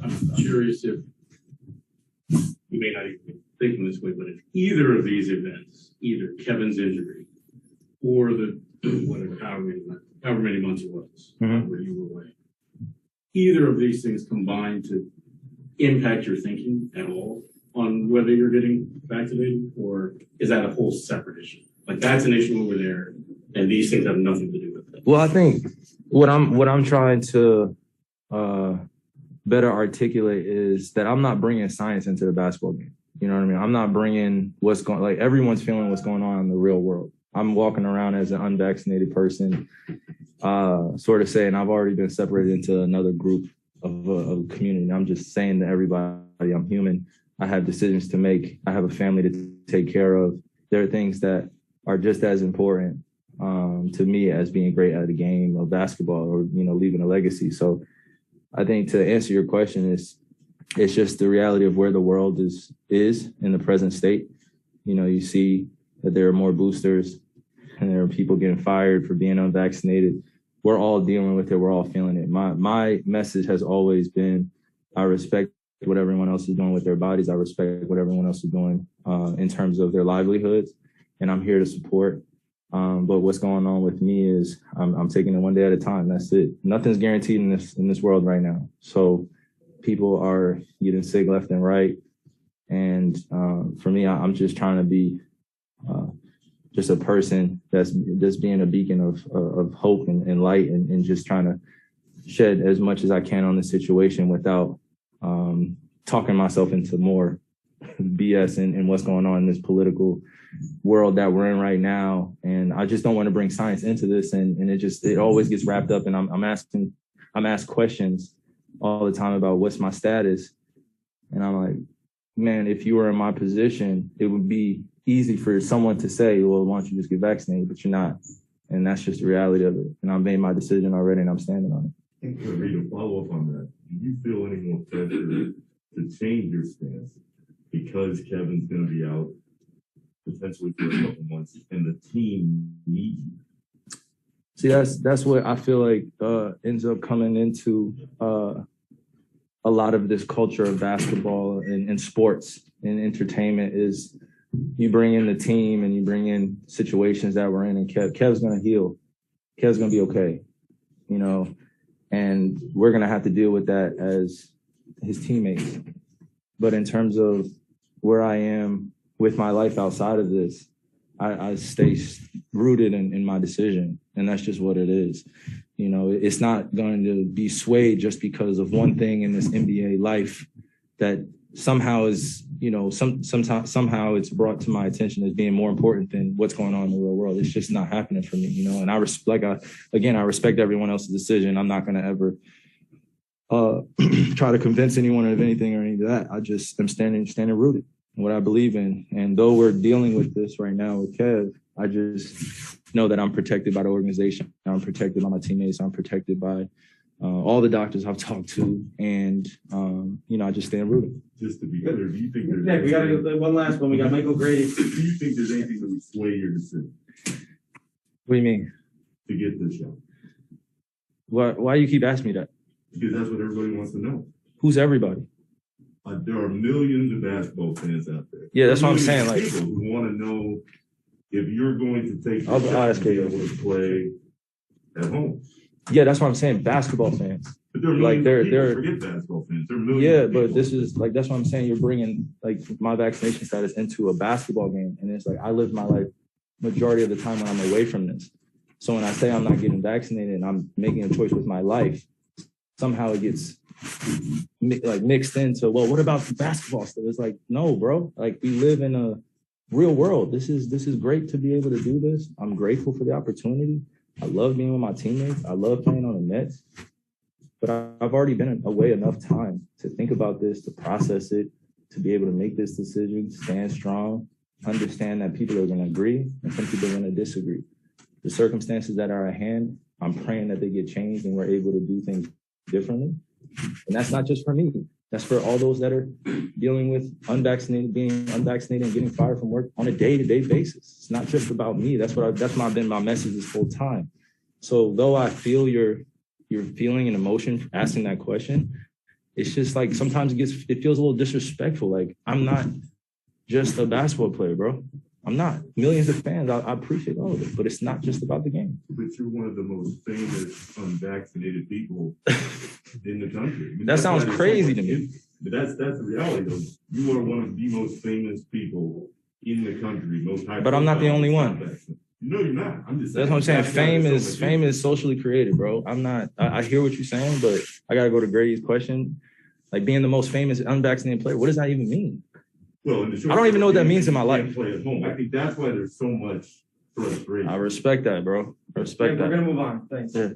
I'm curious if you may not even be thinking this way, but if either of these events, either Kevin's injury or the whatever, however many months it was, where you were away, either of these things combined to impact your thinking at all on whether you're getting vaccinated, or is that a whole separate issue? Like that's an issue over there, and these things have nothing to do with it. Well, I think what I'm trying to better articulate is that I'm not bringing science into the basketball game. You know what I mean? I'm not bringing like everyone's feeling what's going on in the real world. I'm walking around as an unvaccinated person, sort of saying I've already been separated into another group of a community. I'm just saying to everybody, I'm human. I have decisions to make. I have a family to take care of. There are things that are just as important to me as being great at a game of basketball or, leaving a legacy. So I think to answer your question it's just the reality of where the world is in the present state. You see that there are more boosters and there are people getting fired for being unvaccinated. We're all dealing with it. We're all feeling it. My message has always been, I respect what everyone else is doing with their bodies. I respect what everyone else is doing in terms of their livelihoods, and I'm here to support. But what's going on with me is I'm taking it one day at a time. That's it. Nothing's guaranteed in this world right now. So people are getting sick left and right. And for me, I'm just trying to be just a person that's just being a beacon of hope and light and just trying to shed as much as I can on the situation without talking myself into more BS and what's going on in this political world that we're in right now. And I just don't want to bring science into this. And it always gets wrapped up. And I'm asked questions all the time about what's my status. And I'm like, man, if you were in my position, it would be easy for someone to say, well, why don't you just get vaccinated? But you're not. And that's just the reality of it. And I've made my decision already and I'm standing on it. And to read a follow-up on that, do you feel any more pressure to change your stance because Kevin's going to be out potentially for a couple months and the team needs you? See, that's what I feel like ends up coming into a lot of this culture of basketball and sports and entertainment is you bring in the team and you bring in situations that we're in, and Kev's going to heal. Kev's going to be okay, and we're going to have to deal with that as his teammates. But in terms of where I am with my life outside of this, I stay rooted in my decision, and that's just what it is. It's not going to be swayed just because of one thing in this NBA life that somehow is, somehow it's brought to my attention as being more important than what's going on in the real world. It's just not happening for me, and I respect everyone else's decision. I'm not going to ever try to convince anyone of anything or any of that. I just am standing rooted in what I believe in. And though we're dealing with this right now with Kev, I just know that I'm protected by the organization. I'm protected by my teammates. I'm protected by all the doctors I've talked to. And, I just stand rooted. Just to be clear, do you think there's... Yeah, we got to go one last one. We got Michael Grady. Do you think there's anything that would sway your decision? What do you mean? To get this shot? Why you keep asking me that? Because that's what everybody wants to know. Who's everybody? There are millions of basketball fans out there. Yeah, that's what I'm saying. Like, people who want to know if you're going to take I'll the shot to be able to play at home. Yeah, that's what I'm saying. Basketball fans. But there are millions of people. Forget basketball fans. There are millions of people. But this is that's what I'm saying. You're bringing my vaccination status into a basketball game, and it's like I live my life majority of the time when I'm away from this. So when I say I'm not getting vaccinated and I'm making a choice with my life, somehow it gets mixed into, well, what about the basketball stuff? It's like, no, bro. Like, we live in a real world. This is great to be able to do this. I'm grateful for the opportunity. I love being with my teammates. I love playing on the Nets. But I've already been away enough time to think about this, to process it, to be able to make this decision, stand strong, understand that people are going to agree and some people are going to disagree. The circumstances that are at hand, I'm praying that they get changed and we're able to do things differently. And that's not just for me. That's for all those that are dealing with being unvaccinated and getting fired from work on a day-to-day basis. It's not just about me. That's been my message this whole time. So though I feel your feeling and emotion for asking that question, it's just like sometimes it feels a little disrespectful. Like I'm not just a basketball player, bro. I'm not. Millions of fans, I appreciate all of it, but it's not just about the game. But you're one of the most famous unvaccinated people in the country. I mean, That sounds why there's crazy so to much me. But that's the reality, though. You are one of the most famous people in the country. But I'm not the only one. No, you're not. I'm just saying. That's what I'm saying. That's why there's so Fame much is socially created, bro. I'm not. I hear what you're saying, but I gotta go to Grady's question. Like being the most famous unvaccinated player, what does that even mean? Well, in the short I don't even know what that term, means in my you can't life. Play at home. I think that's why there's so much frustration. I respect that, bro. I respect We're that. gonna move on. Thanks. Yeah.